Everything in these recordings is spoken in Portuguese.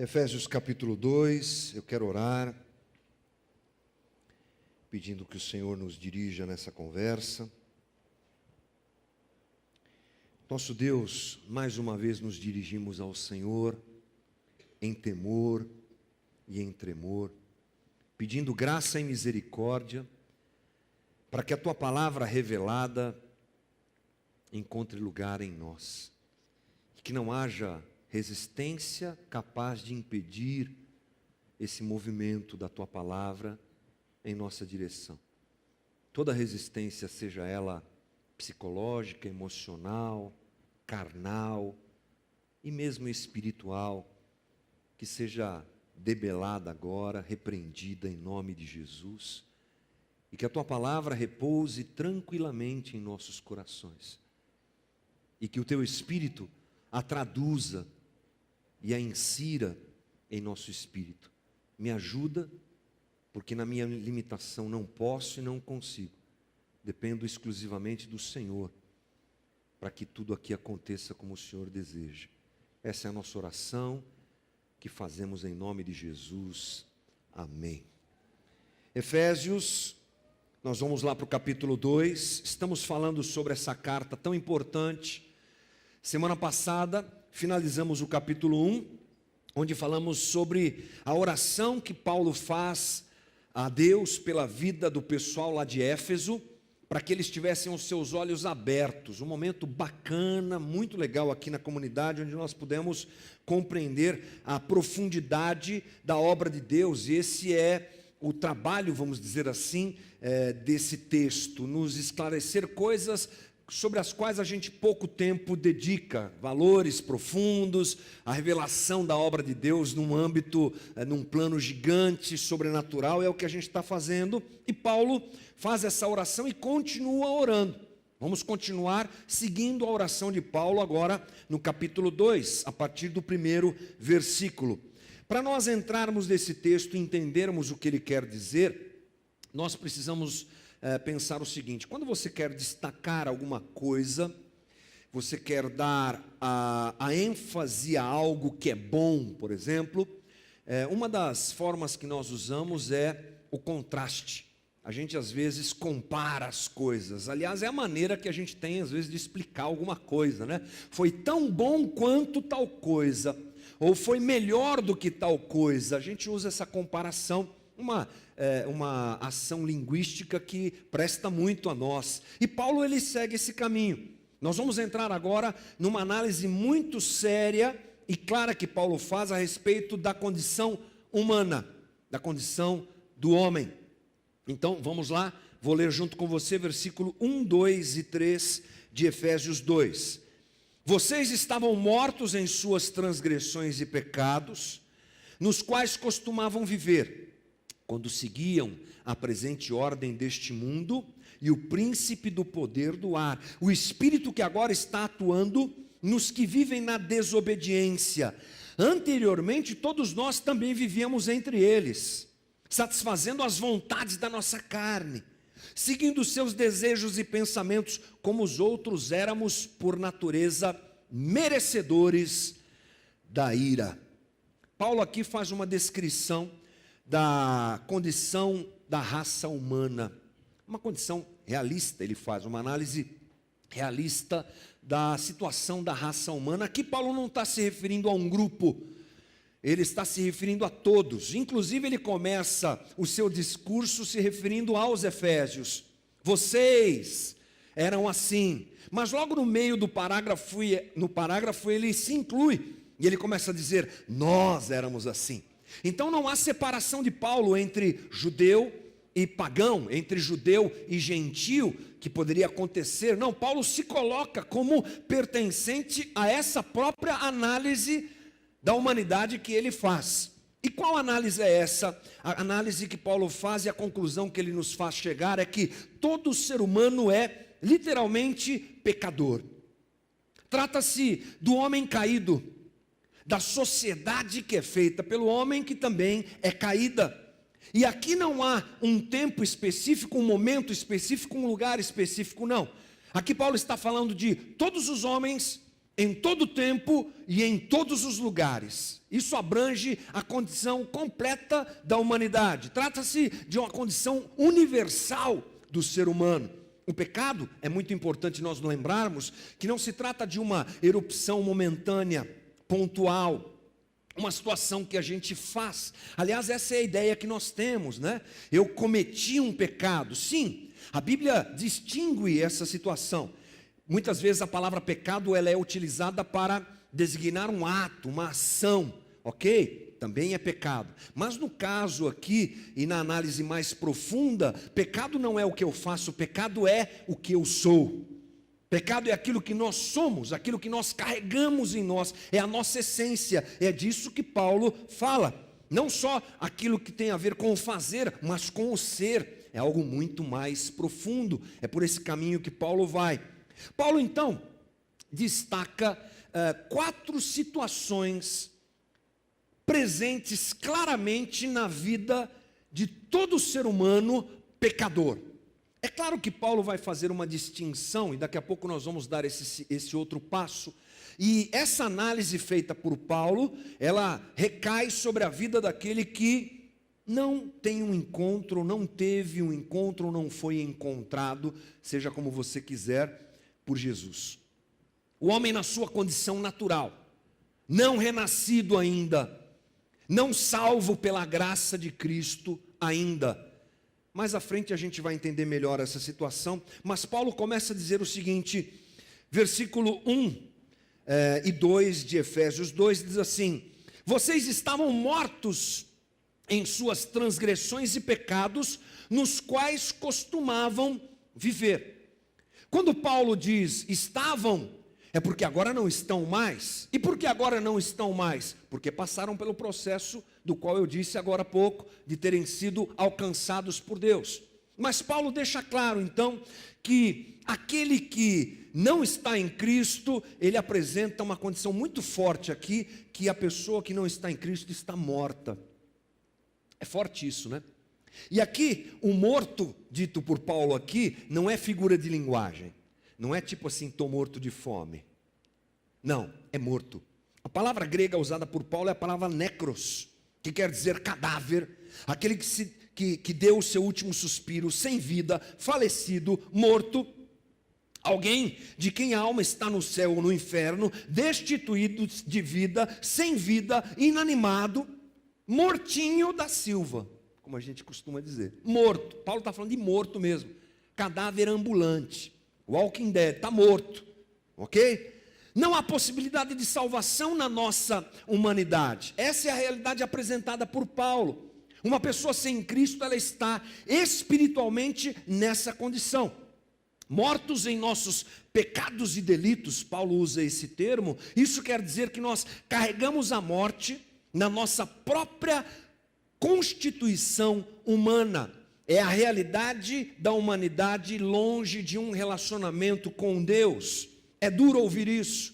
Efésios capítulo 2, eu quero orar, pedindo que o Senhor nos dirija nessa conversa. Nosso Deus, mais uma vez nos dirigimos ao Senhor, em temor e em tremor, pedindo graça e misericórdia, para que a Tua palavra revelada encontre lugar em nós, e que não haja resistência capaz de impedir esse movimento da Tua palavra em nossa direção. Toda resistência, seja ela psicológica, emocional, carnal e mesmo espiritual, que seja debelada agora, repreendida em nome de Jesus, e que a Tua palavra repouse tranquilamente em nossos corações, e que o Teu Espírito a traduza e a insira em nosso espírito. Me ajuda, porque na minha limitação não posso e não consigo. Dependo exclusivamente do Senhor, para que tudo aqui aconteça como o Senhor deseja. Essa é a nossa oração, que fazemos em nome de Jesus. Amém. Efésios, nós vamos lá para o capítulo 2, estamos falando sobre essa carta tão importante. Semana passada, finalizamos o capítulo 1, onde falamos sobre a oração que Paulo faz a Deus pela vida do pessoal lá de Éfeso, para que eles tivessem os seus olhos abertos. Um momento bacana, muito legal aqui na comunidade, onde nós pudemos compreender a profundidade da obra de Deus. E esse é o trabalho, vamos dizer assim, desse texto, nos esclarecer coisas sobre as quais a gente pouco tempo dedica, valores profundos, a revelação da obra de Deus num âmbito, num plano gigante, sobrenatural, é o que a gente está fazendo, e Paulo faz essa oração e continua orando. Vamos continuar seguindo a oração de Paulo agora no capítulo 2, a partir do primeiro versículo. Para nós entrarmos nesse texto e entendermos o que ele quer dizer, nós precisamos pensar o seguinte: quando você quer destacar alguma coisa, você quer dar a ênfase a algo que é bom, por exemplo, uma das formas que nós usamos é o contraste. A gente às vezes compara as coisas, aliás é a maneira que a gente tem às vezes de explicar alguma coisa, né? Foi tão bom quanto tal coisa, ou foi melhor do que tal coisa. A gente usa essa comparação, uma ação linguística que presta muito a nós. E Paulo ele segue esse caminho. Nós vamos entrar agora numa análise muito séria e clara que Paulo faz a respeito da condição humana, da condição do homem. Então vamos lá, vou ler junto com você versículo 1, 2 e 3 de Efésios 2. Vocês estavam mortos em suas transgressões e pecados, nos quais costumavam viver, quando seguiam a presente ordem deste mundo e o príncipe do poder do ar, o espírito que agora está atuando nos que vivem na desobediência. Anteriormente, todos nós também vivíamos entre eles, satisfazendo as vontades da nossa carne, seguindo seus desejos e pensamentos, como os outros éramos, por natureza, merecedores da ira. Paulo aqui faz uma descrição da condição da raça humana, uma condição realista. Ele faz uma análise realista da situação da raça humana. Aqui Paulo não está se referindo a um grupo, ele está se referindo a todos. Inclusive ele começa o seu discurso se referindo aos efésios. Vocês eram assim, mas logo no meio do parágrafo, ele se inclui, e ele começa a dizer, nós éramos assim. Então não há separação de Paulo entre judeu e pagão, entre judeu e gentio, que poderia acontecer. Não, Paulo se coloca como pertencente a essa própria análise da humanidade que ele faz. E qual análise é essa? A análise que Paulo faz e a conclusão que ele nos faz chegar é que todo ser humano é literalmente pecador. Trata-se do homem caído, da sociedade que é feita pelo homem que também é caída. E aqui não há um tempo específico, um momento específico, um lugar específico, não. Aqui Paulo está falando de todos os homens em todo tempo e em todos os lugares. Isso abrange a condição completa da humanidade. Trata-se de uma condição universal do ser humano. O pecado, é muito importante nós lembrarmos que não se trata de uma erupção momentânea, pontual, uma situação que a gente faz. Aliás, essa é a ideia que nós temos, né? Eu cometi um pecado. Sim, a Bíblia distingue essa situação. Muitas vezes a palavra pecado ela é utilizada para designar um ato, uma ação, ok? Também é pecado. Mas no caso aqui, e na análise mais profunda, pecado não é o que eu faço, pecado é o que eu sou. Pecado é aquilo que nós somos, aquilo que nós carregamos em nós, é a nossa essência, é disso que Paulo fala. Não só aquilo que tem a ver com o fazer, mas com o ser, é algo muito mais profundo, é por esse caminho que Paulo vai. Paulo então destaca 4 situações presentes claramente na vida de todo ser humano pecador. É claro que Paulo vai fazer uma distinção, e daqui a pouco nós vamos dar esse outro passo, e essa análise feita por Paulo, ela recai sobre a vida daquele que não tem um encontro, não teve um encontro, não foi encontrado, seja como você quiser, por Jesus. O homem na sua condição natural, não renascido ainda, não salvo pela graça de Cristo ainda. Mais à frente a gente vai entender melhor essa situação, mas Paulo começa a dizer o seguinte, versículo 1 e 2 de Efésios 2, diz assim: vocês estavam mortos em suas transgressões e pecados, nos quais costumavam viver. Quando Paulo diz estavam, é porque agora não estão mais. E por que agora não estão mais? Porque passaram pelo processo do qual eu disse agora há pouco, de terem sido alcançados por Deus. Mas Paulo deixa claro então, que aquele que não está em Cristo, ele apresenta uma condição muito forte aqui, que a pessoa que não está em Cristo está morta. É forte isso, né? E aqui, o morto, dito por Paulo aqui, não é figura de linguagem. Não é tipo assim, estou morto de fome. Não, é morto. A palavra grega usada por Paulo é a palavra necros, que quer dizer cadáver. Aquele que deu o seu último suspiro, sem vida, falecido, morto. Alguém de quem a alma está no céu ou no inferno, destituído de vida, sem vida, inanimado, mortinho da silva. Como a gente costuma dizer, morto. Paulo está falando de morto mesmo, cadáver ambulante, walking dead, está morto, ok? Não há possibilidade de salvação na nossa humanidade. Essa é a realidade apresentada por Paulo. Uma pessoa sem Cristo, ela está espiritualmente nessa condição. Mortos em nossos pecados e delitos, Paulo usa esse termo. Isso quer dizer que nós carregamos a morte na nossa própria constituição humana. É a realidade da humanidade longe de um relacionamento com Deus. É duro ouvir isso.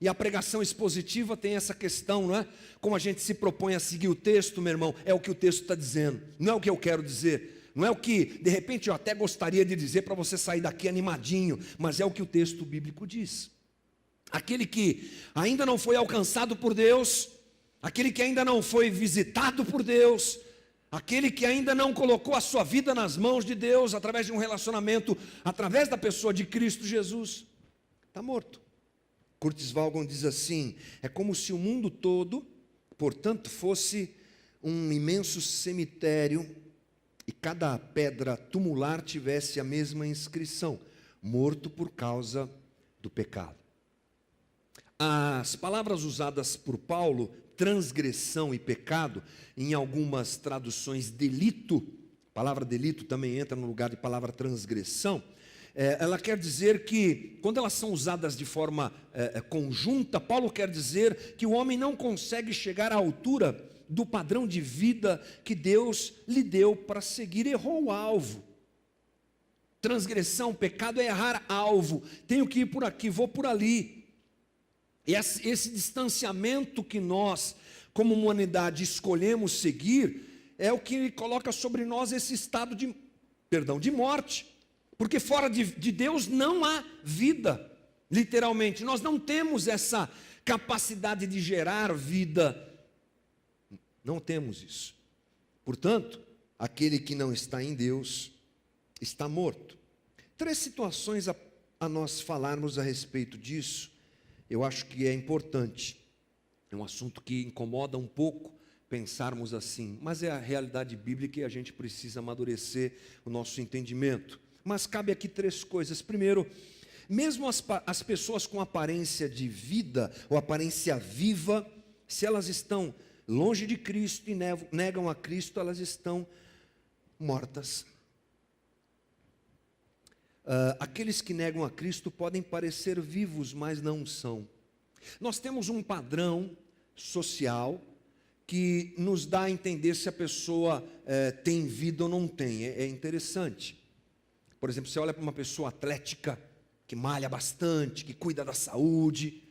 E a pregação expositiva tem essa questão, não é? Como a gente se propõe a seguir o texto, meu irmão, é o que o texto está dizendo. Não é o que eu quero dizer. Não é o que, de repente, eu até gostaria de dizer para você sair daqui animadinho. Mas é o que o texto bíblico diz. Aquele que ainda não foi alcançado por Deus, aquele que ainda não foi visitado por Deus, aquele que ainda não colocou a sua vida nas mãos de Deus, através de um relacionamento, através da pessoa de Cristo Jesus, está morto. Curtis Vaughan diz assim: é como se o mundo todo, portanto, fosse um imenso cemitério e cada pedra tumular tivesse a mesma inscrição: morto por causa do pecado. As palavras usadas por Paulo, transgressão e pecado, em algumas traduções delito, a palavra delito também entra no lugar de palavra transgressão, ela quer dizer que, quando elas são usadas de forma conjunta, Paulo quer dizer que o homem não consegue chegar à altura do padrão de vida que Deus lhe deu para seguir, errou o alvo. Transgressão, pecado é errar alvo, tenho que ir por aqui, vou por ali. E esse distanciamento que nós, como humanidade, escolhemos seguir, é o que coloca sobre nós esse estado de morte. Porque fora de Deus não há vida. literalmente. Nós não temos essa capacidade de gerar vida. Não temos isso. Portanto, aquele que não está em Deus está morto. 3 situações a nós falarmos a respeito disso, eu acho que é importante. É um assunto que incomoda um pouco pensarmos assim, mas é a realidade bíblica e a gente precisa amadurecer o nosso entendimento. Mas cabe aqui 3 coisas. Primeiro, mesmo as pessoas com aparência de vida ou aparência viva, se elas estão longe de Cristo e negam a Cristo, elas estão mortas. Aqueles que negam a Cristo podem parecer vivos, mas não são. Nós temos um padrão social que nos dá a entender se a pessoa tem vida ou não tem. É interessante. Por exemplo, você olha para uma pessoa atlética, que malha bastante, que cuida da saúde,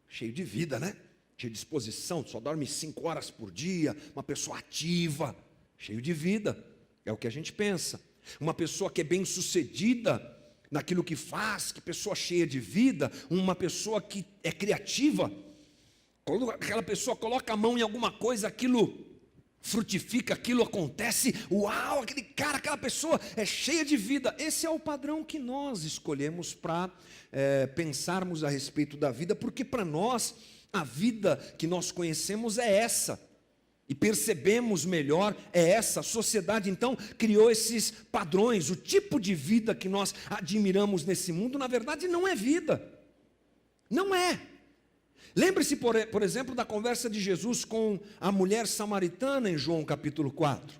cheio de vida, né? Cheio de disposição, só dorme 5 horas por dia, uma pessoa ativa, cheio de vida, é o que a gente pensa. Uma pessoa que é bem sucedida naquilo que faz, que pessoa cheia de vida, uma pessoa que é criativa, quando aquela pessoa coloca a mão em alguma coisa, aquilo frutifica, aquilo acontece, uau, aquele cara, aquela pessoa é cheia de vida. Esse é o padrão que nós escolhemos para pensarmos a respeito da vida, porque para nós, a vida que nós conhecemos é essa, e percebemos melhor é essa. A sociedade então criou esses padrões. O tipo de vida que nós admiramos nesse mundo, na verdade não é vida, não é. Lembre-se, por exemplo, da conversa de Jesus com a mulher samaritana em João capítulo 4.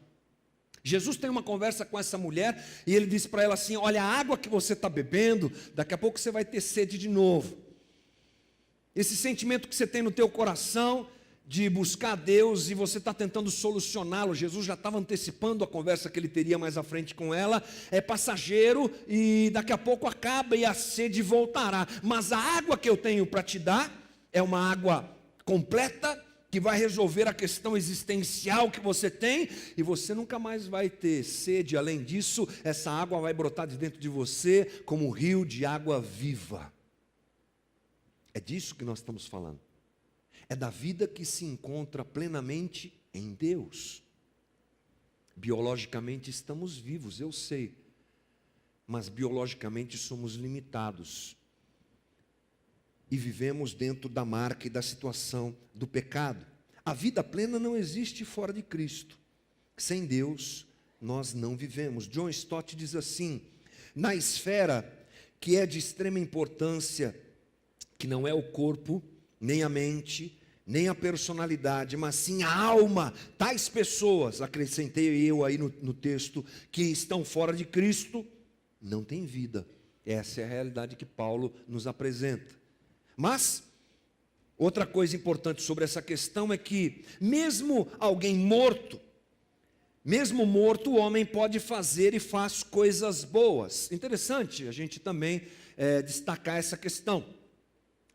Jesus tem uma conversa com essa mulher e ele diz para ela assim: olha, a água que você está bebendo, daqui a pouco você vai ter sede de novo. Esse sentimento que você tem no teu coração de buscar Deus e você está tentando solucioná-lo, Jesus já estava antecipando a conversa que ele teria mais à frente com ela, é passageiro e daqui a pouco acaba e a sede voltará. Mas a água que eu tenho para te dar é uma água completa, que vai resolver a questão existencial que você tem, e você nunca mais vai ter sede. Além disso, essa água vai brotar de dentro de você como um rio de água viva. É disso que nós estamos falando. É da vida que se encontra plenamente em Deus. Biologicamente estamos vivos, eu sei, mas biologicamente somos limitados. E vivemos dentro da marca e da situação do pecado. A vida plena não existe fora de Cristo. Sem Deus, nós não vivemos. John Stott diz assim: na esfera que é de extrema importância, que não é o corpo, nem a mente, nem a personalidade, mas sim a alma, tais pessoas, acrescentei eu aí no texto, que estão fora de Cristo, não têm vida. Essa é a realidade que Paulo nos apresenta. Mas, outra coisa importante sobre essa questão é que, mesmo alguém morto, o homem pode fazer e faz coisas boas. Interessante a gente também destacar essa questão.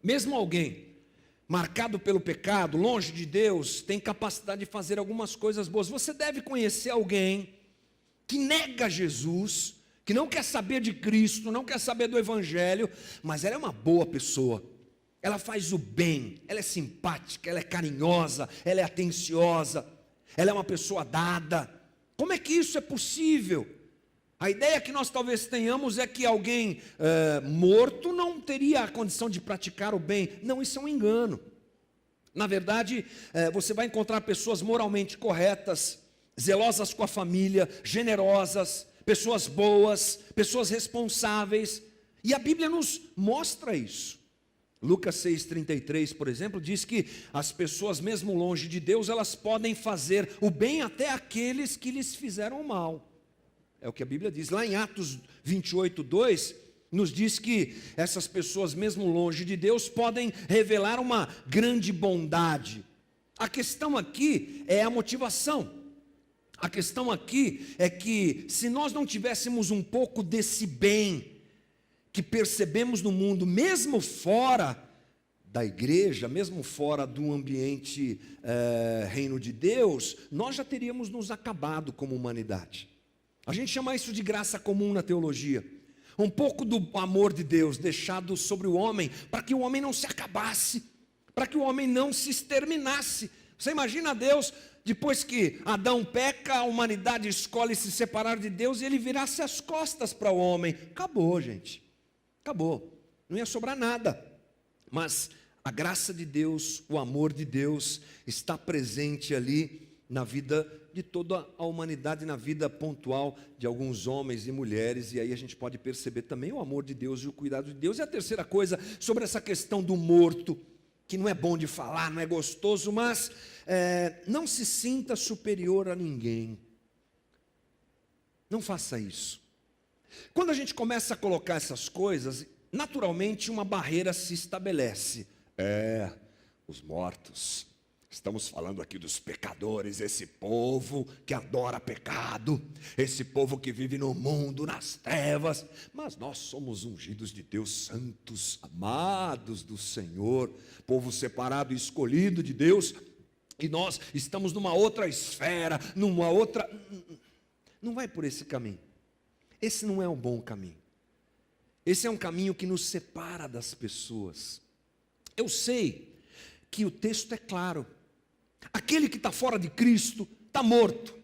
Mesmo alguém marcado pelo pecado, longe de Deus, tem capacidade de fazer algumas coisas boas. Você deve conhecer alguém que nega Jesus, que não quer saber de Cristo, não quer saber do Evangelho, mas ela é uma boa pessoa. Ela faz o bem, ela é simpática, ela é carinhosa, ela é atenciosa, ela é uma pessoa dada. Como é que isso é possível? A ideia que nós talvez tenhamos é que alguém morto não teria a condição de praticar o bem. Não, isso é um engano. Na verdade, você vai encontrar pessoas moralmente corretas, zelosas com a família, generosas, pessoas boas, pessoas responsáveis. E a Bíblia nos mostra isso. Lucas 6,33, por exemplo, diz que as pessoas, mesmo longe de Deus, elas podem fazer o bem até aqueles que lhes fizeram mal. É o que a Bíblia diz. Lá em Atos 28:2, nos diz que essas pessoas, mesmo longe de Deus, podem revelar uma grande bondade. A questão aqui é a motivação. A questão aqui é que, se nós não tivéssemos um pouco desse bem que percebemos no mundo, mesmo fora da igreja, mesmo fora do ambiente reino de Deus, nós já teríamos nos acabado como humanidade. A gente chama isso de graça comum na teologia. um pouco do amor de Deus deixado sobre o homem, para que o homem não se acabasse, para que o homem não se exterminasse. Você imagina Deus, depois que Adão peca, a humanidade escolhe se separar de Deus, e ele virasse as costas para o homem. Acabou, gente, acabou, não ia sobrar nada. Mas a graça de Deus, o amor de Deus está presente ali na vida de toda a humanidade, na vida pontual de alguns homens e mulheres, e aí a gente pode perceber também o amor de Deus e o cuidado de Deus. E a terceira coisa, sobre essa questão do morto, que não é bom de falar, não é gostoso, mas não se sinta superior a ninguém. Não faça isso. Quando a gente começa a colocar essas coisas, naturalmente uma barreira se estabelece. Os mortos. Estamos falando aqui dos pecadores, esse povo que adora pecado, esse povo que vive no mundo, nas trevas, mas nós somos ungidos de Deus, santos, amados do Senhor, povo separado e escolhido de Deus, e nós estamos numa outra esfera, numa outra... Não vai por esse caminho, esse não é um bom caminho, esse é um caminho que nos separa das pessoas. Eu sei que o texto é claro. Aquele que está fora de Cristo está morto.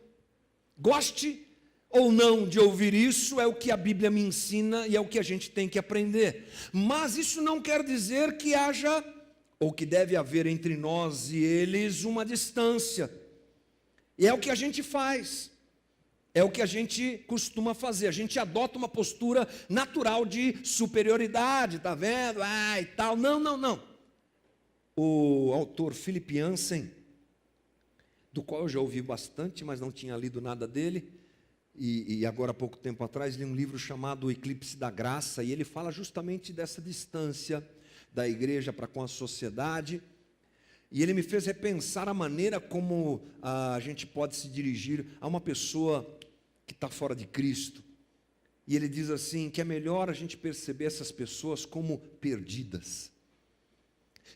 Goste ou não de ouvir isso, é o que a Bíblia me ensina e é o que a gente tem que aprender. Mas isso não quer dizer que haja, ou que deve haver entre nós e eles, uma distância. E é o que a gente faz. É o que a gente costuma fazer. A gente adota uma postura natural de superioridade, tá vendo? E tal. Não. O autor Philip Yancey, do qual eu já ouvi bastante, mas não tinha lido nada dele, e agora há pouco tempo atrás li um livro chamado O Eclipse da Graça, e ele fala justamente dessa distância da igreja para com a sociedade, e ele me fez repensar a maneira como a gente pode se dirigir a uma pessoa que está fora de Cristo. E ele diz assim, que é melhor a gente perceber essas pessoas como perdidas,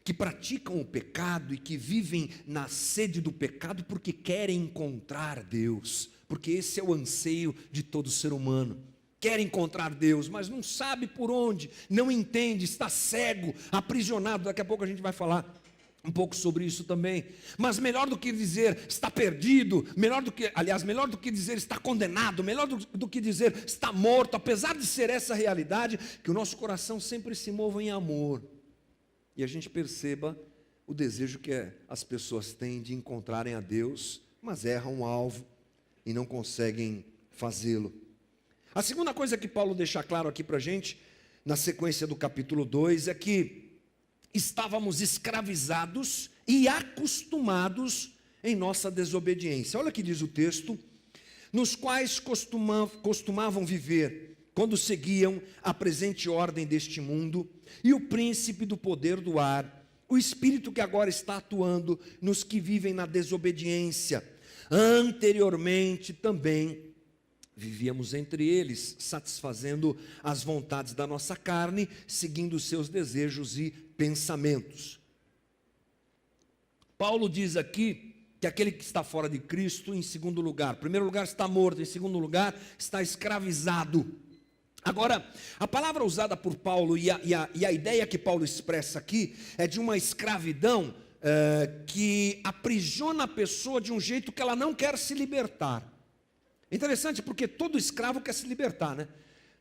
que praticam o pecado e que vivem na sede do pecado porque querem encontrar Deus, porque esse é o anseio de todo ser humano. Quer encontrar Deus, mas não sabe por onde, não entende, está cego, aprisionado. Daqui a pouco a gente vai falar um pouco sobre isso também. Mas melhor do que dizer está perdido, melhor do que dizer está condenado, melhor do que dizer está morto, apesar de ser essa realidade, que o nosso coração sempre se mova em amor. E a gente perceba o desejo que as pessoas têm de encontrarem a Deus, mas erram o alvo e não conseguem fazê-lo. A segunda coisa que Paulo deixa claro aqui para a gente, na sequência do capítulo 2, é que estávamos escravizados e acostumados em nossa desobediência. Olha o que diz o texto: nos quais costumavam viver quando seguiam a presente ordem deste mundo e o príncipe do poder do ar, o espírito que agora está atuando nos que vivem na desobediência. Anteriormente também vivíamos entre eles, satisfazendo as vontades da nossa carne, seguindo os seus desejos e pensamentos. Paulo diz aqui que aquele que está fora de Cristo, em segundo lugar, em primeiro lugar está morto, em segundo lugar está escravizado. Agora, a palavra usada por Paulo e a ideia que Paulo expressa aqui é de uma escravidão que aprisiona a pessoa de um jeito que ela não quer se libertar. Interessante, porque todo escravo quer se libertar, né?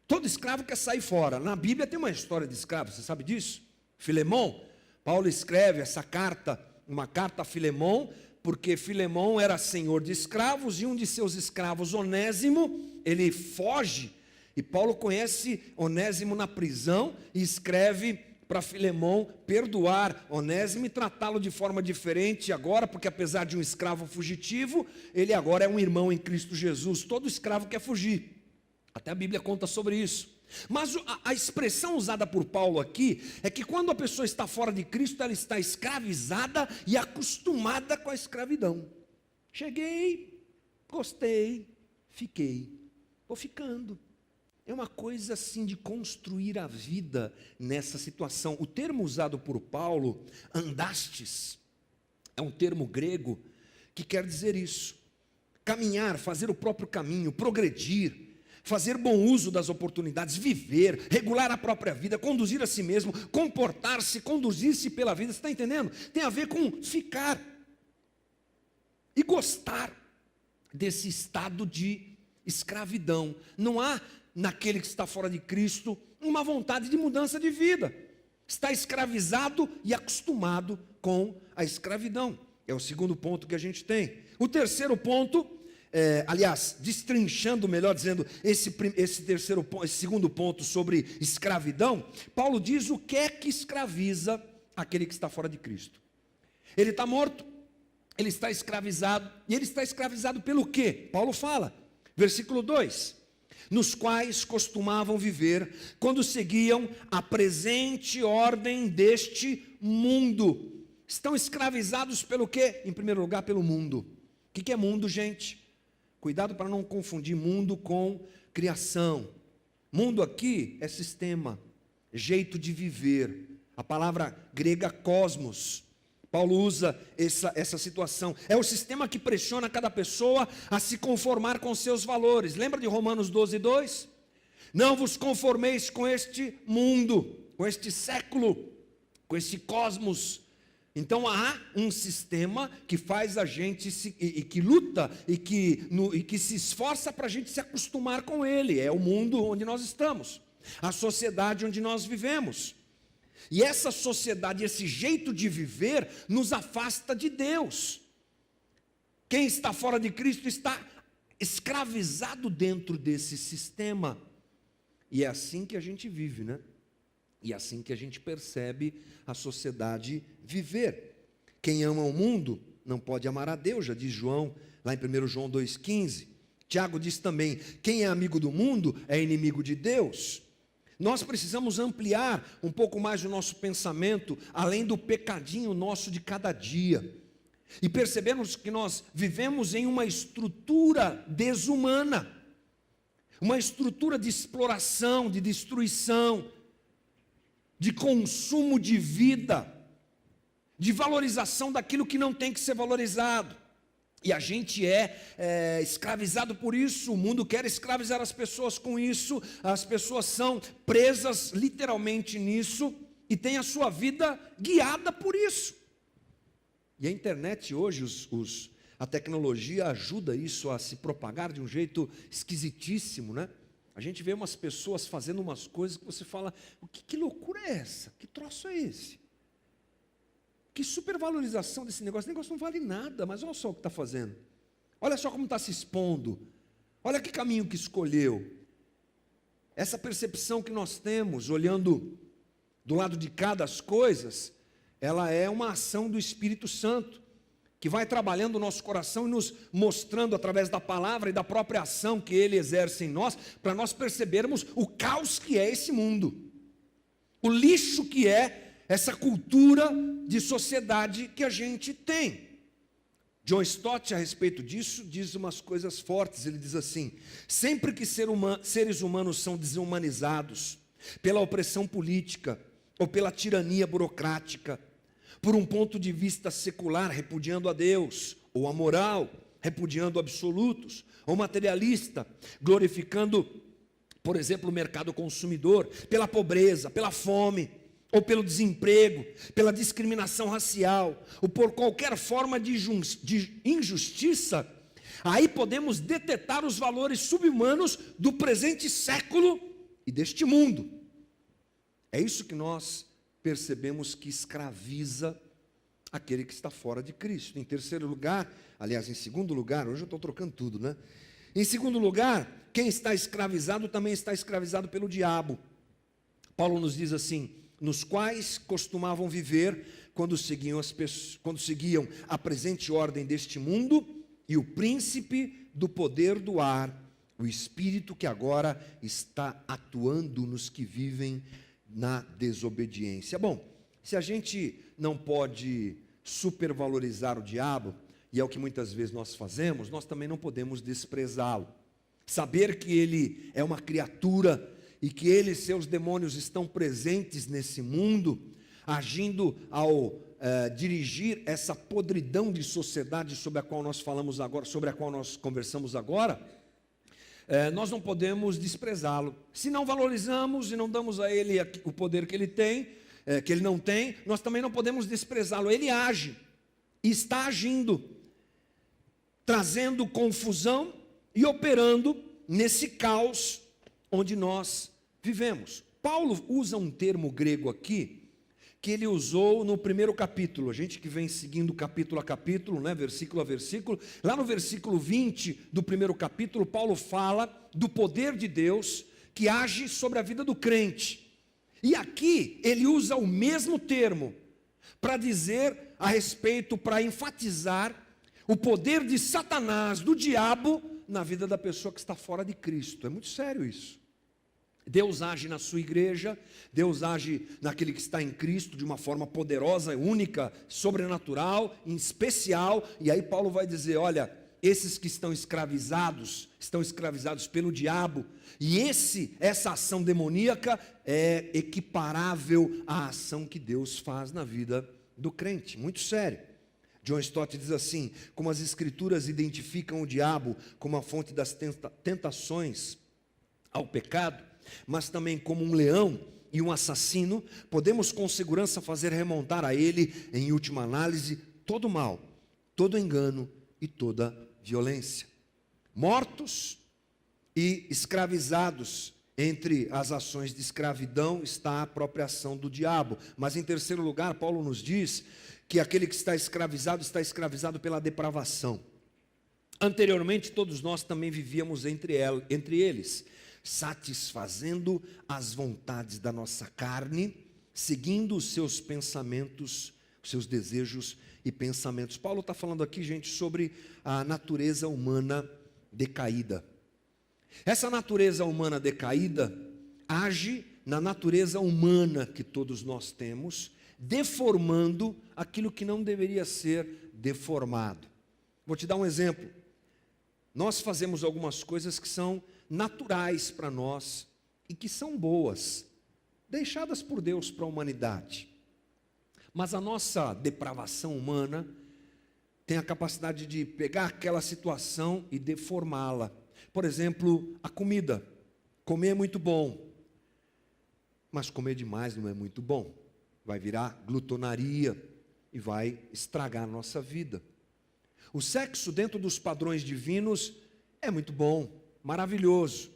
Todo escravo quer sair fora. Na Bíblia tem uma história de escravo, você sabe disso? Filemão, Paulo escreve essa carta, uma carta a Filemão, porque Filemão era senhor de escravos e um de seus escravos, Onésimo, ele foge. E Paulo conhece Onésimo na prisão e escreve para Filemão perdoar Onésimo e tratá-lo de forma diferente agora, porque apesar de um escravo fugitivo, ele agora é um irmão em Cristo Jesus. Todo escravo quer fugir, até a Bíblia conta sobre isso. Mas a expressão usada por Paulo aqui é que quando a pessoa está fora de Cristo, ela está escravizada e acostumada com a escravidão. Cheguei, gostei, fiquei, vou ficando. É uma coisa assim de construir a vida nessa situação. O termo usado por Paulo, andastes, é um termo grego que quer dizer isso. Caminhar, fazer o próprio caminho, progredir, fazer bom uso das oportunidades, viver, regular a própria vida, conduzir a si mesmo, comportar-se, conduzir-se pela vida. Você está entendendo? Tem a ver com ficar e gostar desse estado de escravidão. Não há naquele que está fora de Cristo uma vontade de mudança de vida. Está escravizado e acostumado com a escravidão. É o segundo ponto que a gente tem. O terceiro ponto, aliás, destrinchando, melhor dizendo, esse segundo ponto sobre escravidão, Paulo diz o que é que escraviza aquele que está fora de Cristo. Ele está morto, ele está escravizado, e ele está escravizado pelo quê? Paulo fala, versículo 2, nos quais costumavam viver quando seguiam a presente ordem deste mundo. Estão escravizados pelo quê? Em primeiro lugar, pelo mundo. O que é mundo, gente? Cuidado para não confundir mundo com criação. Mundo aqui é sistema, jeito de viver. A palavra grega cosmos. Paulo usa essa situação. É o sistema que pressiona cada pessoa a se conformar com seus valores. Lembra de Romanos 12:2? Não vos conformeis com este mundo, com este século, com este cosmos. Então há um sistema que faz a gente, que luta e que se esforça para a gente se acostumar com ele. É o mundo onde nós estamos, a sociedade onde nós vivemos. E essa sociedade, esse jeito de viver, nos afasta de Deus. Quem está fora de Cristo está escravizado dentro desse sistema. E é assim que a gente vive, né? E é assim que a gente percebe a sociedade viver. Quem ama o mundo não pode amar a Deus, já diz João, lá em 1 João 2,15. Tiago diz também, quem é amigo do mundo é inimigo de Deus. Nós precisamos ampliar um pouco mais o nosso pensamento, além do pecadinho nosso de cada dia. E percebemos que nós vivemos em uma estrutura desumana, uma estrutura de exploração, de destruição, de consumo de vida, de valorização daquilo que não tem que ser valorizado. E a gente é escravizado por isso. O mundo quer escravizar as pessoas com isso. As pessoas são presas literalmente nisso e têm a sua vida guiada por isso. E a internet hoje, a tecnologia ajuda isso a se propagar de um jeito esquisitíssimo, né? A gente vê umas pessoas fazendo umas coisas que você fala, que loucura é essa? Que troço é esse? Que supervalorização desse negócio. Esse negócio não vale nada, mas olha só o que está fazendo. Olha só como está se expondo. Olha que caminho que escolheu. Essa percepção que nós temos, olhando do lado de cá das coisas, ela é uma ação do Espírito Santo, que vai trabalhando o nosso coração e nos mostrando através da palavra e da própria ação que Ele exerce em nós, para nós percebermos o caos que é esse mundo, o lixo que é essa cultura de sociedade que a gente tem. John Stott, a respeito disso, diz umas coisas fortes. Ele diz assim, sempre que seres humanos são desumanizados pela opressão política ou pela tirania burocrática, por um ponto de vista secular, repudiando a Deus, ou a moral, repudiando absolutos, ou materialista, glorificando, por exemplo, o mercado consumidor, pela pobreza, pela fome, ou pelo desemprego, pela discriminação racial, ou por qualquer forma de injustiça, aí podemos detectar os valores subhumanos do presente século e deste mundo. É isso que nós percebemos que escraviza aquele que está fora de Cristo. Em terceiro lugar, aliás, em segundo lugar, hoje eu estou trocando tudo, né? Em segundo lugar, quem está escravizado também está escravizado pelo diabo. Paulo nos diz assim, nos quais costumavam viver quando seguiam a presente ordem deste mundo e o príncipe do poder do ar, o espírito que agora está atuando nos que vivem na desobediência. Bom, se a gente não pode supervalorizar o diabo, e é o que muitas vezes nós fazemos, nós também não podemos desprezá-lo. Saber que ele é uma criatura e que ele e seus demônios estão presentes nesse mundo, agindo ao dirigir essa podridão de sociedade sobre a qual nós falamos agora, sobre a qual nós conversamos agora, nós não podemos desprezá-lo. Se não valorizamos e não damos a ele o poder que ele tem, que ele não tem, nós também não podemos desprezá-lo. Ele age, e está agindo, trazendo confusão e operando nesse caos onde nós vivemos. Paulo usa um termo grego aqui, que ele usou no primeiro capítulo, a gente que vem seguindo capítulo a capítulo, né, versículo a versículo, lá no versículo 20 do primeiro capítulo, Paulo fala do poder de Deus que age sobre a vida do crente. E aqui ele usa o mesmo termo para dizer a respeito, para enfatizar o poder de Satanás, do diabo, na vida da pessoa que está fora de Cristo. É muito sério isso. Deus age na sua igreja, Deus age naquele que está em Cristo de uma forma poderosa, única, sobrenatural, em especial. E aí Paulo vai dizer, olha, esses que estão escravizados pelo diabo. E essa ação demoníaca é equiparável à ação que Deus faz na vida do crente. Muito sério. John Stott diz assim, como as escrituras identificam o diabo como a fonte das tentações ao pecado, mas também como um leão e um assassino, podemos com segurança fazer remontar a ele, em última análise, todo mal, todo engano e toda violência. Mortos e escravizados, entre as ações de escravidão está a própria ação do diabo. Mas em terceiro lugar, Paulo nos diz que aquele que está escravizado pela depravação. Anteriormente, todos nós também vivíamos entre eles, satisfazendo as vontades da nossa carne, seguindo os seus pensamentos, os seus desejos e pensamentos. Paulo está falando aqui, gente, sobre a natureza humana decaída. Essa natureza humana decaída age na natureza humana que todos nós temos, deformando aquilo que não deveria ser deformado. Vou te dar um exemplo. Nós fazemos algumas coisas que são naturais para nós e que são boas, deixadas por Deus para a humanidade. Mas a nossa depravação humana tem a capacidade de pegar aquela situação e deformá-la. Por exemplo, a comida. Comer é muito bom, mas comer demais não é muito bom. Vai virar glutonaria e vai estragar a nossa vida. O sexo dentro dos padrões divinos é muito bom, maravilhoso,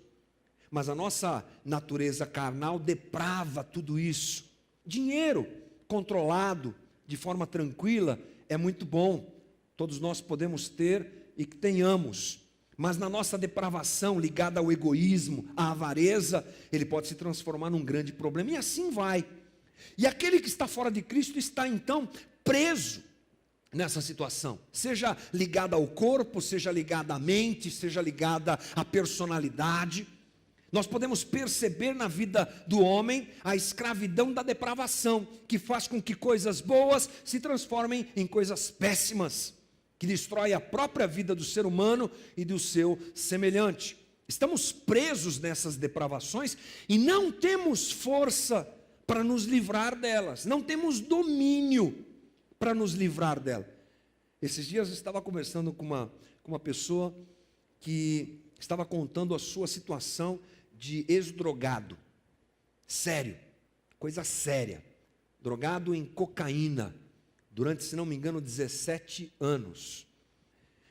mas a nossa natureza carnal deprava tudo isso. Dinheiro controlado de forma tranquila é muito bom, todos nós podemos ter e que tenhamos, mas na nossa depravação ligada ao egoísmo, à avareza, ele pode se transformar num grande problema, e assim vai. E aquele que está fora de Cristo está então preso nessa situação, seja ligada ao corpo, seja ligada à mente, seja ligada à personalidade. Nós podemos perceber na vida do homem a escravidão da depravação, que faz com que coisas boas se transformem em coisas péssimas, que destrói a própria vida do ser humano e do seu semelhante. Estamos presos nessas depravações e não temos força para nos livrar delas, não temos domínio para nos livrar dela. Esses dias eu estava conversando com uma pessoa que estava contando a sua situação de ex-drogado. Sério, coisa séria. Drogado em cocaína, durante, se não me engano, 17 anos.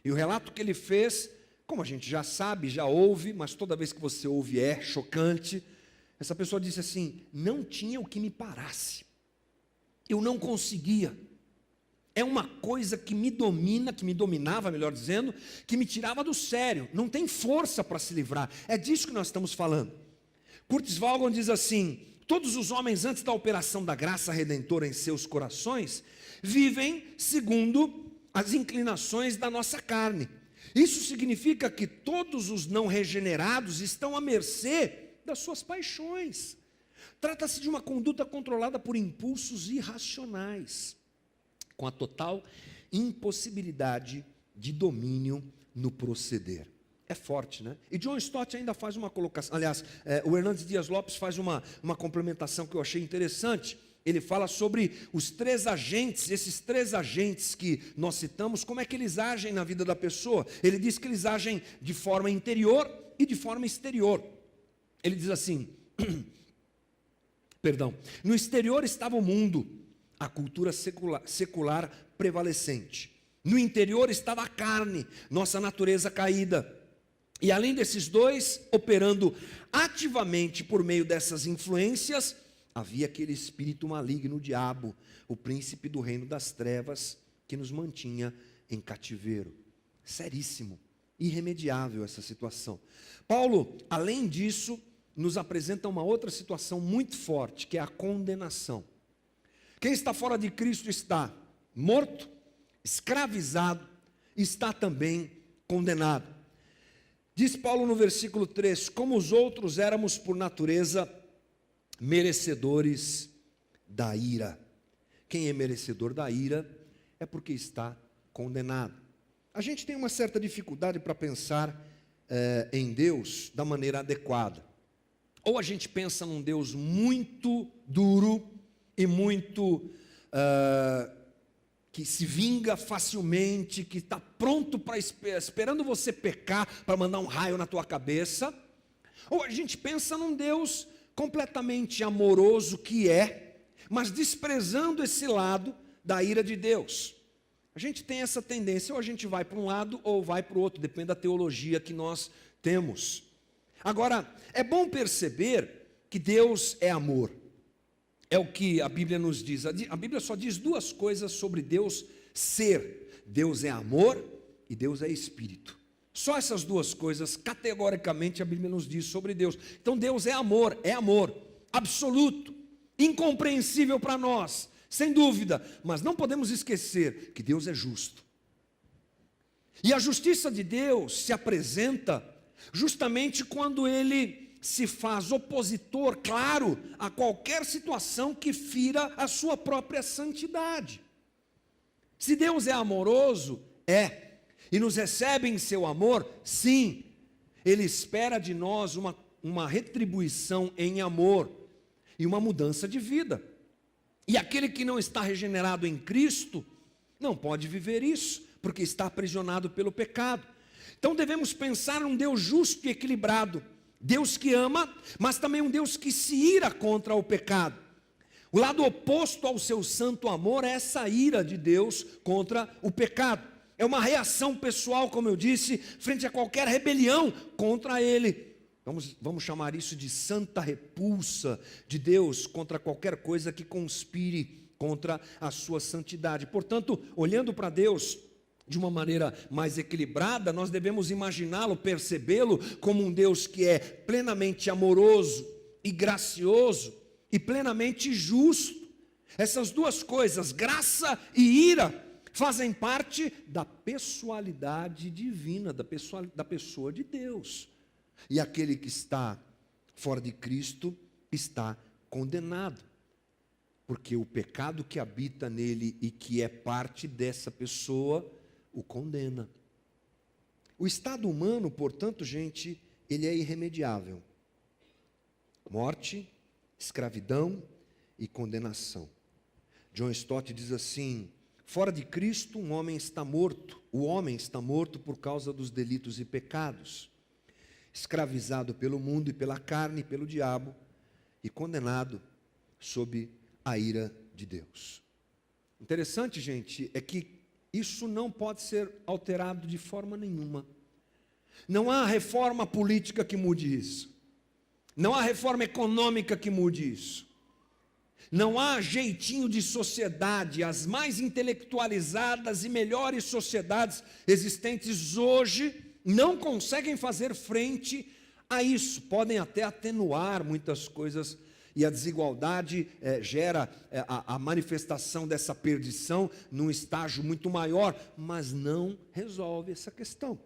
E o relato que ele fez, como a gente já sabe, já ouve, mas toda vez que você ouve é chocante. Essa pessoa disse assim, não tinha o que me parasse. Eu não conseguia. É uma coisa que me domina, que me dominava, melhor dizendo, que me tirava do sério. Não tem força para se livrar. É disso que nós estamos falando. Curtis Vaughan diz assim, todos os homens antes da operação da graça redentora em seus corações, vivem segundo as inclinações da nossa carne. Isso significa que todos os não regenerados estão à mercê das suas paixões. Trata-se de uma conduta controlada por impulsos irracionais, com a total impossibilidade de domínio no proceder. É forte, né? E John Stott ainda faz uma colocação, aliás, o Hernandes Dias Lopes faz uma complementação que eu achei interessante. ele fala sobre os 3 agentes, esses 3 agentes que nós citamos, como é que eles agem na vida da pessoa. Ele diz que eles agem de forma interior e de forma exterior. Ele diz assim, perdão, no exterior estava o mundo, a cultura secular prevalecente. No interior estava a carne, nossa natureza caída. E além desses dois, operando ativamente por meio dessas influências, havia aquele espírito maligno, o diabo, o príncipe do reino das trevas, que nos mantinha em cativeiro. Seríssimo, irremediável essa situação. Paulo, além disso, nos apresenta uma outra situação muito forte, que é a condenação. Quem está fora de Cristo está morto, escravizado, está também condenado. Diz Paulo no versículo 3, como os outros éramos por natureza merecedores da ira. Quem é merecedor da ira é porque está condenado. A gente tem uma certa dificuldade para pensar em Deus da maneira adequada. Ou a gente pensa num Deus muito duro e muito que se vinga facilmente, que está pronto para esperando você pecar para mandar um raio na tua cabeça. Ou a gente pensa num Deus completamente amoroso que mas desprezando esse lado da ira de Deus. A gente tem essa tendência, ou a gente vai para um lado ou vai para o outro, depende da teologia que nós temos. Agora, é bom perceber que Deus é amor. É o que a Bíblia nos diz. A Bíblia só diz 2 coisas sobre Deus ser. Deus é amor e Deus é espírito. Só essas 2 coisas, categoricamente, a Bíblia nos diz sobre Deus. Então Deus é amor absoluto, incompreensível para nós, sem dúvida. Mas não podemos esquecer que Deus é justo. E a justiça de Deus se apresenta justamente quando Ele se faz opositor, claro, a qualquer situação que fira a sua própria santidade. Se Deus é amoroso, e nos recebe em seu amor, sim, Ele espera de nós uma retribuição em amor e uma mudança de vida. E aquele que não está regenerado em Cristo, não pode viver isso, porque está aprisionado pelo pecado. Então devemos pensar num Deus justo e equilibrado, Deus que ama, mas também um Deus que se ira contra o pecado. O lado oposto ao seu santo amor é essa ira de Deus contra o pecado. É uma reação pessoal, como eu disse, frente a qualquer rebelião contra Ele. Vamos chamar isso de santa repulsa de Deus contra qualquer coisa que conspire contra a sua santidade. Portanto, olhando para Deus de uma maneira mais equilibrada, nós devemos imaginá-lo, percebê-lo como um Deus que é plenamente amoroso e gracioso e plenamente justo. Essas 2 coisas, graça e ira, fazem parte da pessoalidade divina, da pessoa de Deus. E aquele que está fora de Cristo está condenado, porque o pecado que habita nele e que é parte dessa pessoa o condena. O estado humano, portanto, gente, ele é irremediável. Morte, escravidão e condenação. John Stott diz assim: fora de Cristo, um homem está morto. O homem está morto por causa dos delitos e pecados, escravizado pelo mundo e pela carne e pelo diabo, e condenado sob a ira de Deus. Interessante, gente, é que isso não pode ser alterado de forma nenhuma. Não há reforma política que mude isso. Não há reforma econômica que mude isso. Não há jeitinho de sociedade. As mais intelectualizadas e melhores sociedades existentes hoje não conseguem fazer frente a isso. Podem até atenuar muitas coisas, e a desigualdade gera a manifestação dessa perdição num estágio muito maior, mas não resolve essa questão.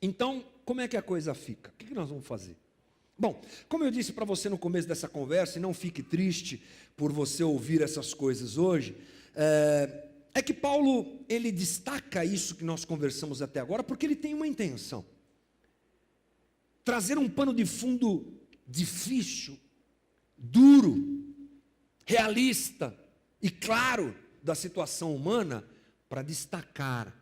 Então, como é que a coisa fica? O que nós vamos fazer? Bom, como eu disse para você no começo dessa conversa, e não fique triste por você ouvir essas coisas hoje, é que Paulo, ele destaca isso que nós conversamos até agora, porque ele tem uma intenção. Trazer um pano de fundo difícil, duro, realista e claro da situação humana para destacar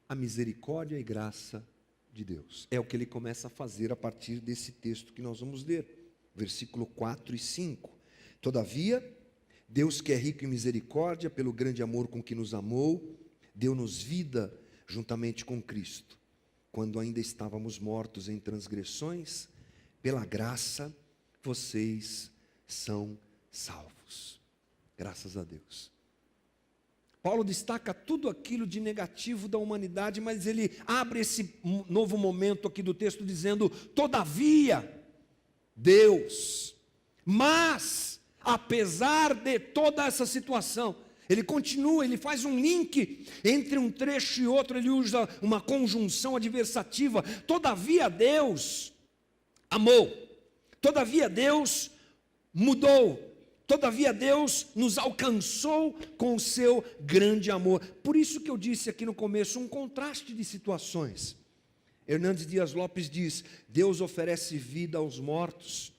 a misericórdia e graça de Deus. É o que ele começa a fazer a partir desse texto que nós vamos ler, versículo 4 e 5. Todavia, Deus, que é rico em misericórdia, pelo grande amor com que nos amou, deu-nos vida juntamente com Cristo, quando ainda estávamos mortos em transgressões, pela graça vocês são salvos. Graças a Deus. Paulo destaca tudo aquilo de negativo da humanidade, mas ele abre esse novo momento aqui do texto dizendo: todavia, Deus, mas, apesar de toda essa situação, ele continua, ele faz um link entre um trecho e outro, ele usa uma conjunção adversativa. Todavia Deus amou, todavia Deus mudou, todavia Deus nos alcançou com o seu grande amor. Por isso que eu disse aqui no começo, um contraste de situações. Hernandes Dias Lopes diz: Deus oferece vida aos mortos,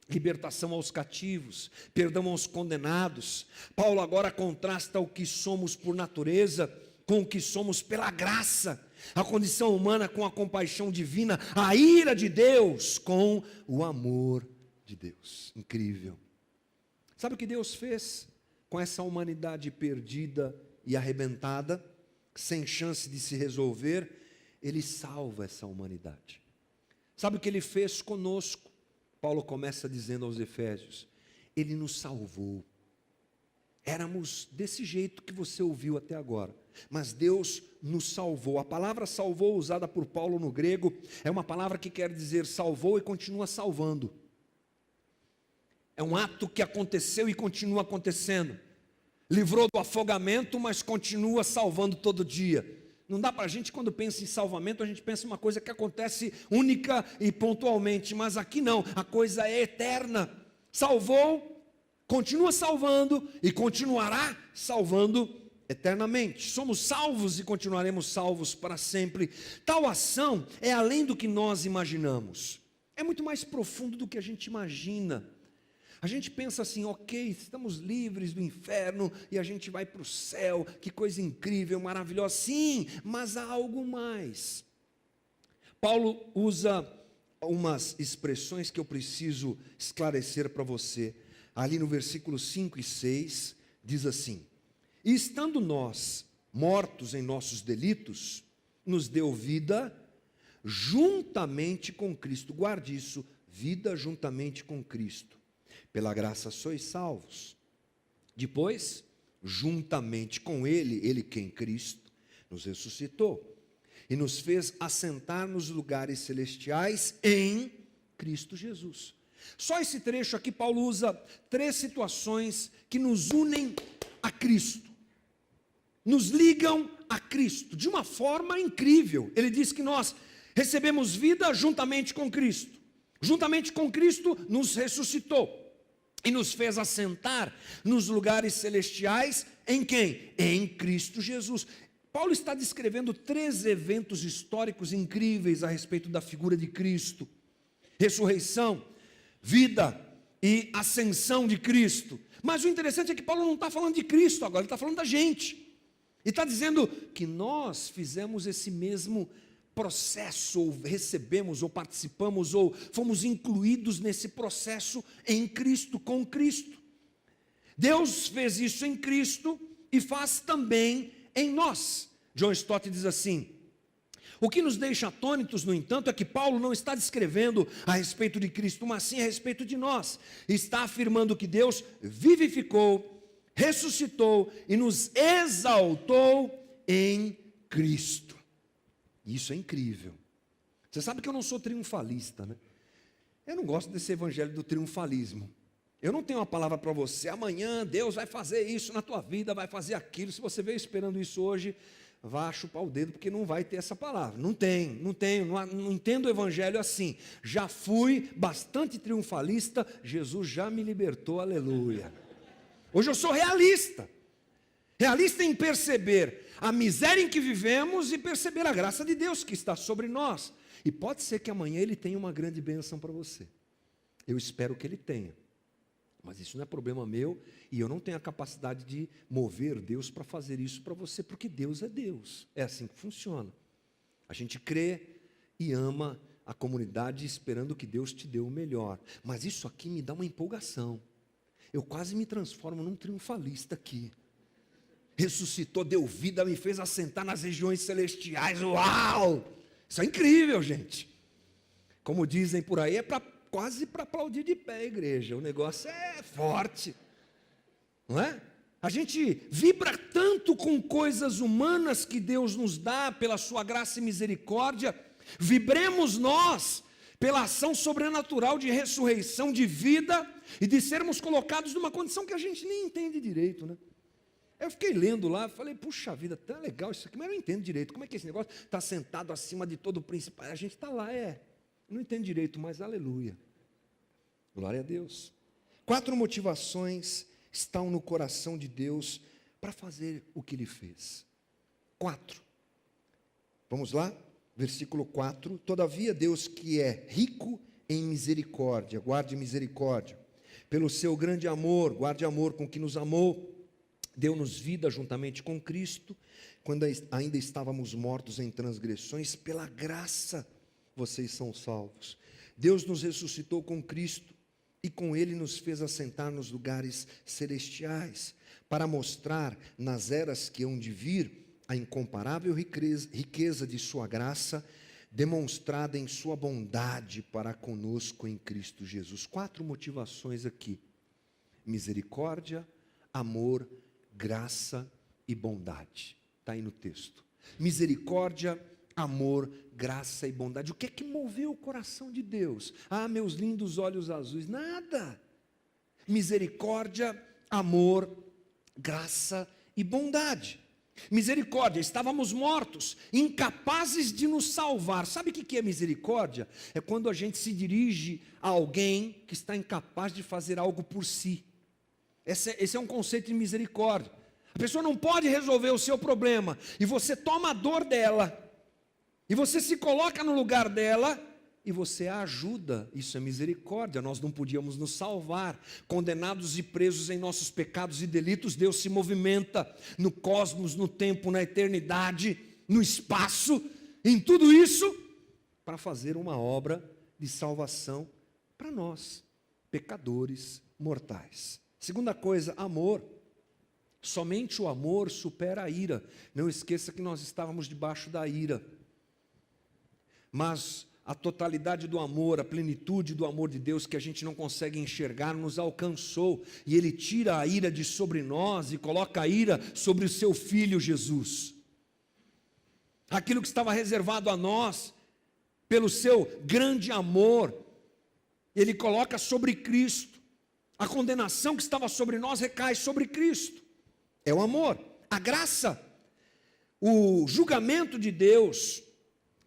libertação aos cativos, perdão aos condenados. Paulo agora contrasta o que somos por natureza com o que somos pela graça, a condição humana com a compaixão divina, a ira de Deus com o amor de Deus. Incrível. Sabe o que Deus fez com essa humanidade perdida e arrebentada, sem chance de se resolver? Ele salva essa humanidade. Sabe o que ele fez conosco? Paulo começa dizendo aos Efésios: ele nos salvou. Éramos desse jeito que você ouviu até agora, mas Deus nos salvou. A palavra salvou, usada por Paulo no grego, é uma palavra que quer dizer salvou e continua salvando. É um ato que aconteceu e continua acontecendo. Livrou do afogamento, mas continua salvando todo dia. Não dá para a gente, quando pensa em salvamento, a gente pensa em uma coisa que acontece única e pontualmente, mas aqui não, a coisa é eterna. Salvou, continua salvando e continuará salvando eternamente. Somos salvos e continuaremos salvos para sempre. Tal ação é além do que nós imaginamos. É muito mais profundo do que a gente imagina. A gente pensa assim: ok, estamos livres do inferno e a gente vai para o céu, que coisa incrível, maravilhosa. Sim, mas há algo mais. Paulo usa umas expressões que eu preciso esclarecer para você. Ali no versículo 5 e 6, diz assim: e estando nós mortos em nossos delitos, nos deu vida juntamente com Cristo. Guarde isso, vida juntamente com Cristo. Pela graça sois salvos. Depois, juntamente com Ele, Ele que em Cristo, nos ressuscitou e nos fez assentar nos lugares celestiais em Cristo Jesus. Só esse trecho aqui, Paulo usa 3 situações que nos unem a Cristo, nos ligam a Cristo, de uma forma incrível. Ele diz que nós recebemos vida juntamente com Cristo. Juntamente com Cristo nos ressuscitou e nos fez assentar nos lugares celestiais em quem? Em Cristo Jesus. Paulo está descrevendo 3 eventos históricos incríveis a respeito da figura de Cristo: ressurreição, vida e ascensão de Cristo. Mas o interessante é que Paulo não está falando de Cristo agora, ele está falando da gente. Ele está dizendo que nós fizemos esse mesmo processo, ou recebemos, ou participamos, ou fomos incluídos nesse processo em Cristo, com Cristo. Deus fez isso em Cristo e faz também em nós. John Stott diz assim: o que nos deixa atônitos, no entanto, é que Paulo não está descrevendo a respeito de Cristo, mas sim a respeito de nós. Está afirmando que Deus vivificou, ressuscitou e nos exaltou em Cristo. Isso é incrível. Você sabe que eu não sou triunfalista, né? Eu não gosto desse evangelho do triunfalismo. Eu não tenho uma palavra para você: amanhã Deus vai fazer isso na tua vida, vai fazer aquilo. Se você veio esperando isso hoje, vá chupar o dedo, porque não vai ter essa palavra. Não entendo o evangelho assim. Já fui bastante triunfalista, Jesus já me libertou, aleluia. Hoje eu sou realista. Realista em perceber a miséria em que vivemos e perceber a graça de Deus que está sobre nós. E pode ser que amanhã Ele tenha uma grande bênção para você. Eu espero que Ele tenha. Mas isso não é problema meu, e eu não tenho a capacidade de mover Deus para fazer isso para você, porque Deus é Deus. É assim que funciona. A gente crê e ama a comunidade esperando que Deus te dê o melhor. Mas isso aqui me dá uma empolgação. Eu quase me transformo num triunfalista aqui. Ressuscitou, deu vida, me fez assentar nas regiões celestiais. Uau! Isso é incrível, gente. Como dizem por aí, quase para aplaudir de pé a igreja. O negócio é forte, não é? A gente vibra tanto com coisas humanas que Deus nos dá pela sua graça e misericórdia. Vibremos nós pela ação sobrenatural de ressurreição, de vida e de sermos colocados numa condição que a gente nem entende direito, né? Eu fiquei lendo lá, falei, puxa vida, tão legal isso aqui, mas eu não entendo direito. Como é que esse negócio está sentado acima de todo o principal? A gente está lá, não entendo direito, mas aleluia. Glória a Deus. 4 motivações estão no coração de Deus para fazer o que Ele fez. 4. Vamos lá? Versículo 4. Todavia Deus, que é rico em misericórdia, guarde misericórdia, pelo seu grande amor, guarde amor com que nos amou, deu-nos vida juntamente com Cristo, quando ainda estávamos mortos em transgressões, pela graça vocês são salvos. Deus nos ressuscitou com Cristo, e com Ele nos fez assentar nos lugares celestiais, para mostrar nas eras que hão de vir, a incomparável riqueza de sua graça, demonstrada em sua bondade para conosco em Cristo Jesus. 4 motivações aqui: misericórdia, amor, graça e bondade. Está aí no texto. Misericórdia, amor, graça e bondade. O que é que moveu o coração de Deus? Ah, meus lindos olhos azuis. Nada. Misericórdia, amor, graça e bondade. Misericórdia, estávamos mortos, incapazes de nos salvar. Sabe o que é misericórdia? É quando a gente se dirige a alguém que está incapaz de fazer algo por si. Esse é um conceito de misericórdia. A pessoa não pode resolver o seu problema, e você toma a dor dela, e você se coloca no lugar dela, e você a ajuda. Isso é misericórdia. Nós não podíamos nos salvar, condenados e presos em nossos pecados e delitos. Deus se movimenta no cosmos, no tempo, na eternidade, no espaço, em tudo isso, para fazer uma obra de salvação para nós, pecadores mortais. Segunda coisa, amor. Somente o amor supera a ira. Não esqueça que nós estávamos debaixo da ira. Mas a totalidade do amor, a plenitude do amor de Deus que a gente não consegue enxergar, nos alcançou. E Ele tira a ira de sobre nós e coloca a ira sobre o seu Filho Jesus. Aquilo que estava reservado a nós, pelo seu grande amor, Ele coloca sobre Cristo. A condenação que estava sobre nós recai sobre Cristo. É o amor. A graça, o julgamento de Deus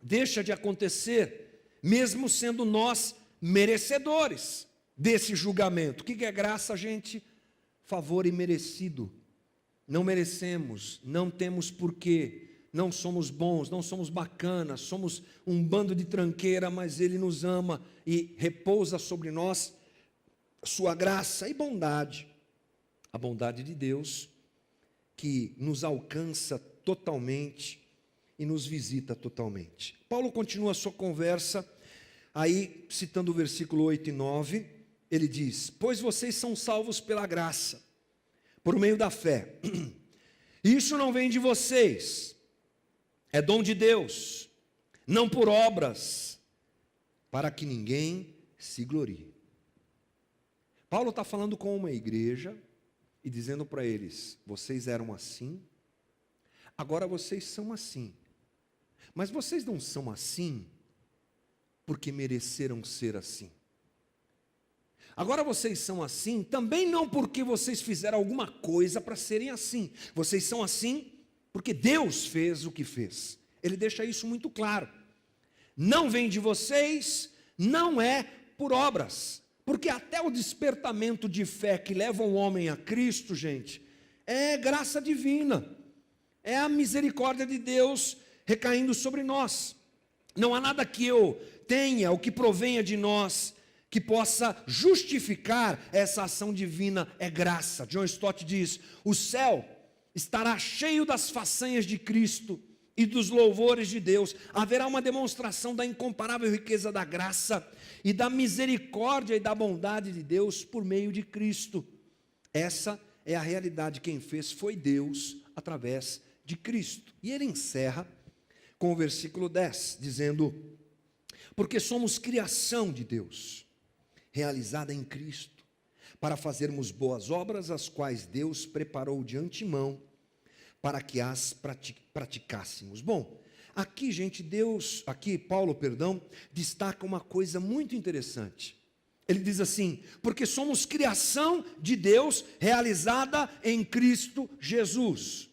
deixa de acontecer, mesmo sendo nós merecedores desse julgamento. O que é graça, gente? Favor imerecido. Não merecemos, não temos porquê, não somos bons, não somos bacanas, somos um bando de tranqueira, mas Ele nos ama e repousa sobre nós sua graça e bondade. A bondade de Deus que nos alcança totalmente e nos visita totalmente. Paulo continua a sua conversa, aí citando o versículo 8 e 9, ele diz: pois vocês são salvos pela graça, por meio da fé. Isso não vem de vocês, é dom de Deus, não por obras, para que ninguém se glorie. Paulo está falando com uma igreja e dizendo para eles: vocês eram assim, agora vocês são assim. Mas vocês não são assim porque mereceram ser assim. Agora vocês são assim também não porque vocês fizeram alguma coisa para serem assim. Vocês são assim porque Deus fez o que fez. Ele deixa isso muito claro. Não vem de vocês, não é por obras. Porque até o despertamento de fé que leva um homem a Cristo, gente, é graça divina. É a misericórdia de Deus recaindo sobre nós. Não há nada que eu tenha, o que provenha de nós, que possa justificar essa ação divina é graça. John Stott diz: o céu estará cheio das façanhas de Cristo e dos louvores de Deus. Haverá uma demonstração da incomparável riqueza da graça e da misericórdia e da bondade de Deus por meio de Cristo. Essa é a realidade. Quem fez foi Deus através de Cristo. E ele encerra com o versículo 10, dizendo: porque somos criação de Deus, realizada em Cristo, para fazermos boas obras, as quais Deus preparou de antemão, para que as praticássemos. Bom, aqui, gente, Paulo, destaca uma coisa muito interessante. Ele diz assim: porque somos criação de Deus, realizada em Cristo Jesus.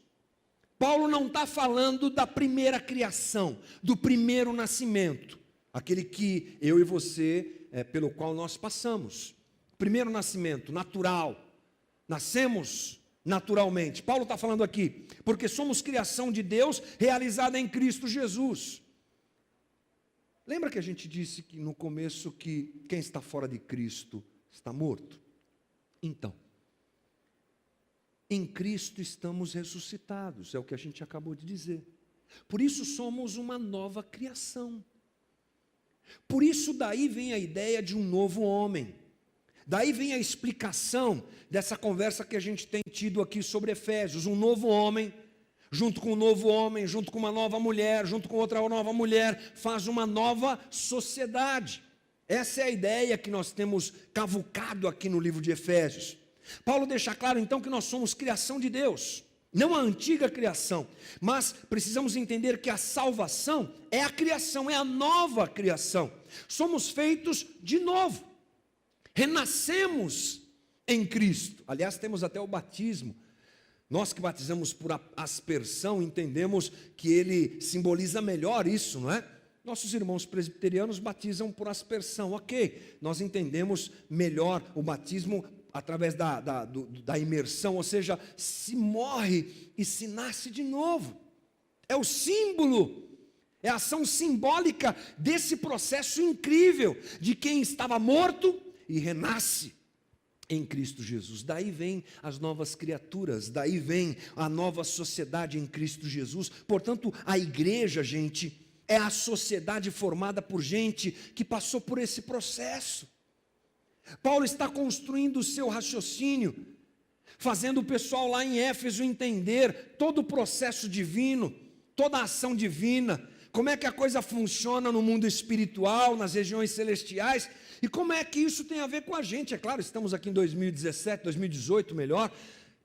Paulo não está falando da primeira criação, do primeiro nascimento, aquele que eu e você, pelo qual nós passamos. Primeiro nascimento, natural, nascemos naturalmente. Paulo está falando aqui, porque somos criação de Deus, realizada em Cristo Jesus. Lembra que a gente disse que no começo que quem está fora de Cristo está morto? Então, em Cristo estamos ressuscitados, é o que a gente acabou de dizer. Por isso somos uma nova criação. Por isso daí vem a ideia de um novo homem. Daí vem a explicação dessa conversa que a gente tem tido aqui sobre Efésios. Um novo homem, junto com um novo homem, junto com uma nova mulher, junto com outra nova mulher, faz uma nova sociedade. Essa é a ideia que nós temos cavucado aqui no livro de Efésios. Paulo deixa claro então que nós somos criação de Deus, não a antiga criação, mas precisamos entender que a salvação é a criação, é a nova criação. Somos feitos de novo, renascemos em Cristo. Aliás, temos até o batismo. Nós que batizamos por aspersão, entendemos que ele simboliza melhor isso, não é? Nossos irmãos presbiterianos batizam por aspersão, ok. Nós entendemos melhor o batismo através da imersão, ou seja, se morre e se nasce de novo. É o símbolo, é a ação simbólica desse processo incrível de quem estava morto e renasce em Cristo Jesus. Daí vem as novas criaturas, daí vem a nova sociedade em Cristo Jesus. Portanto, a igreja, gente, é a sociedade formada por gente que passou por esse processo. Paulo está construindo o seu raciocínio, fazendo o pessoal lá em Éfeso entender todo o processo divino, toda a ação divina, como é que a coisa funciona no mundo espiritual, nas regiões celestiais, e como é que isso tem a ver com a gente. É claro, estamos aqui em 2017, 2018 melhor,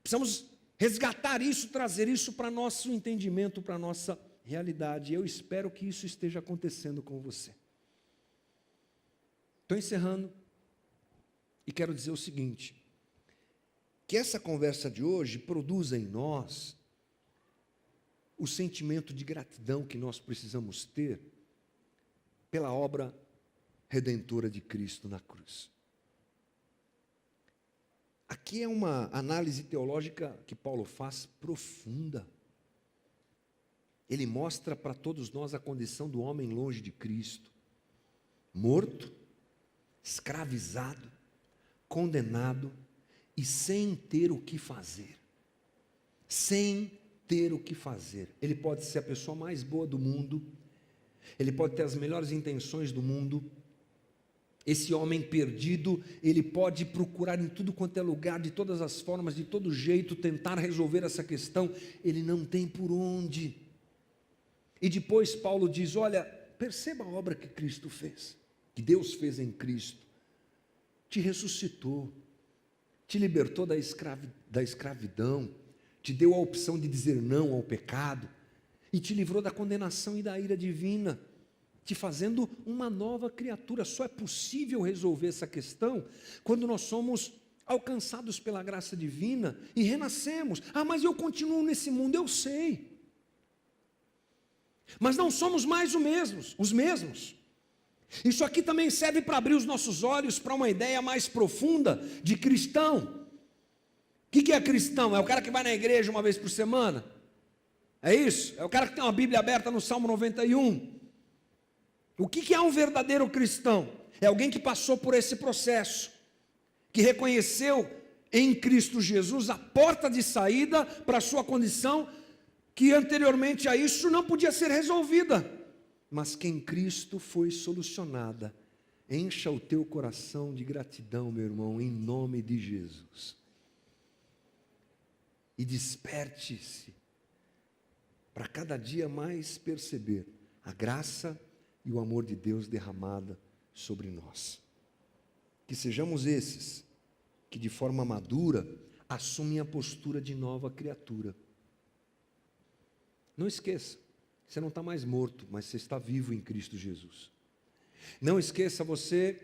precisamos resgatar isso, trazer isso para nosso entendimento, para nossa realidade. Eu espero que isso esteja acontecendo com você. Estou encerrando. E quero dizer o seguinte, que essa conversa de hoje produza em nós o sentimento de gratidão que nós precisamos ter pela obra redentora de Cristo na cruz. Aqui é uma análise teológica que Paulo faz profunda. Ele mostra para todos nós a condição do homem longe de Cristo, morto, escravizado, condenado e sem ter o que fazer. Sem ter o que fazer. Ele pode ser a pessoa mais boa do mundo, ele pode ter as melhores intenções do mundo. Esse homem perdido, ele pode procurar em tudo quanto é lugar, de todas as formas, de todo jeito, tentar resolver essa questão. Ele não tem por onde. E depois Paulo diz: olha, perceba a obra que Cristo fez, que Deus fez em Cristo. Te ressuscitou, te libertou da escravidão, te deu a opção de dizer não ao pecado, e te livrou da condenação e da ira divina, te fazendo uma nova criatura. Só é possível resolver essa questão quando nós somos alcançados pela graça divina e renascemos. Ah, mas eu continuo nesse mundo, eu sei. Mas não somos mais os mesmos. Isso aqui também serve para abrir os nossos olhos para uma ideia mais profunda de cristão. O que é cristão? É o cara que vai na igreja uma vez por semana? É isso? É o cara que tem uma Bíblia aberta no Salmo 91? O que é um verdadeiro cristão? É alguém que passou por esse processo, que reconheceu em Cristo Jesus a porta de saída para a sua condição, que anteriormente a isso não podia ser resolvida, mas que em Cristo foi solucionada. Encha o teu coração de gratidão, meu irmão, em nome de Jesus. E desperte-se para cada dia mais perceber a graça e o amor de Deus derramada sobre nós. Que sejamos esses que de forma madura assumem a postura de nova criatura. Não esqueça, você não está mais morto, mas você está vivo em Cristo Jesus. Não esqueça, você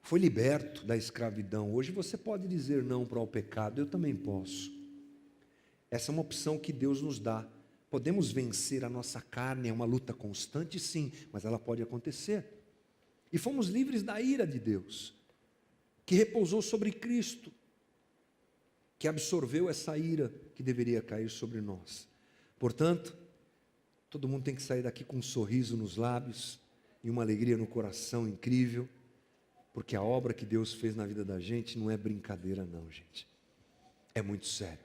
foi liberto da escravidão. Hoje você pode dizer não para o pecado, eu também posso. Essa é uma opção que Deus nos dá. Podemos vencer a nossa carne, é uma luta constante, sim, mas ela pode acontecer. E fomos livres da ira de Deus, que repousou sobre Cristo, que absorveu essa ira que deveria cair sobre nós. Portanto, todo mundo tem que sair daqui com um sorriso nos lábios e uma alegria no coração incrível, porque a obra que Deus fez na vida da gente não é brincadeira não, gente. É muito sério.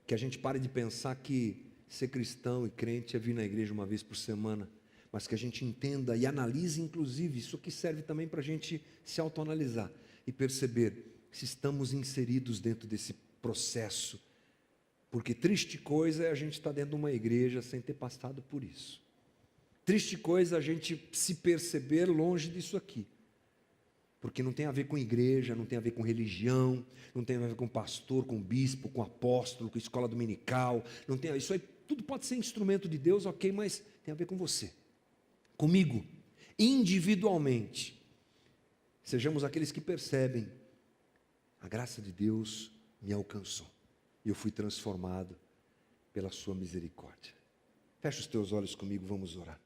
Que a gente pare de pensar que ser cristão e crente é vir na igreja uma vez por semana, mas que a gente entenda e analise, inclusive, isso que serve também para a gente se autoanalisar e perceber se estamos inseridos dentro desse processo, porque triste coisa é a gente estar dentro de uma igreja sem ter passado por isso. Triste coisa é a gente se perceber longe disso aqui. Porque não tem a ver com igreja, não tem a ver com religião, não tem a ver com pastor, com bispo, com apóstolo, com escola dominical, não tem, isso aí tudo pode ser instrumento de Deus, ok, mas tem a ver com você, comigo, individualmente. Sejamos aqueles que percebem, a graça de Deus me alcançou, e eu fui transformado pela sua misericórdia. Fecha os teus olhos comigo, vamos orar.